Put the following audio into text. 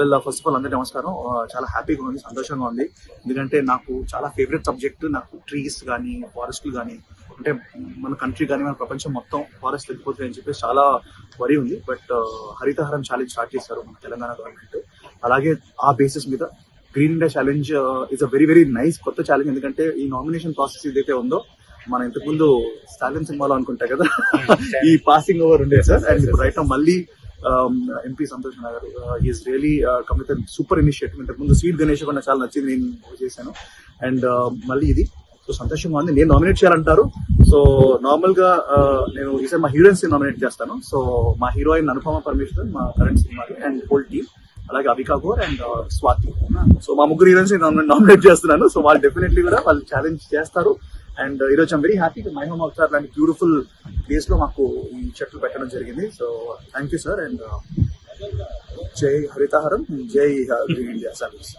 Well first of all అందరికీ నమస్కారం. చాలా హ్యాపీగా ఉంది, సంతోషంగా ఉంది. ఎందుకంటే నాకు చాలా ఫేవరెట్ సబ్జెక్ట్. నాకు ట్రీస్ కానీ ఫారెస్ట్లు కానీ, అంటే మన కంట్రీ కానీ మన ప్రపంచం మొత్తం ఫారెస్ట్ వెళ్ళిపోతుంది అని చెప్పేసి చాలా వరి ఉంది. బట్ హరితహారం ఛాలెంజ్ స్టార్ట్ చేశారు మన తెలంగాణ గవర్నమెంట్. అలాగే ఆ బేసిస్ మీద green India challenge is a very very nice కొత్త ఛాలెంజ్. ఎందుకంటే ఈ నామినేషన్ ప్రాసెస్ ఏదైతే ఉందో, మనం ఇంతకుముందు స్టాలిన్ సినిమాలో అనుకుంటా కదా ఈ పాసింగ్ ఓవర్ ఉండేది సార్. అండ్ ఇప్పుడు రైట్ మళ్ళీ MP Santosh Nagar is really come with super initiative. ఇంతకుముందు స్వీట్ గణేష్ కూడా చాలా నచ్చింది, నేను చేశాను. అండ్ మళ్ళీ ఇది సో సంతోషంగా ఉంది. నేను నామినేట్ చేయాలంటారు. సో నార్మల్ గా నేను ఈసారి మా హీరోయిన్స్ నామినేట్ చేస్తాను. సో మా హీరోయిన్ అనుపమ పరమేశ్వరన్, మా కరెంట్ సినిమాకి, అండ్ హోల్ టీమ్, అలాగే అవికా గోర్ అండ్ స్వాతి. సో మా ముగ్గురు హీరోయిన్స్ నామినేట్ చేస్తున్నాను. సో వాళ్ళు డెఫినెట్లీ కూడా వాళ్ళు ఛాలెంజ్ చేస్తారు. అండ్ ఈరోజు I'm very happy my home Avatar లాంటి బ్యూటిఫుల్ ప్లేస్ లో మాకు ఈ చెట్లు పెట్టడం జరిగింది. So thank you sir. And జై హరితహారం, జై గ్రీన్ ఇండియా సర్వీస్.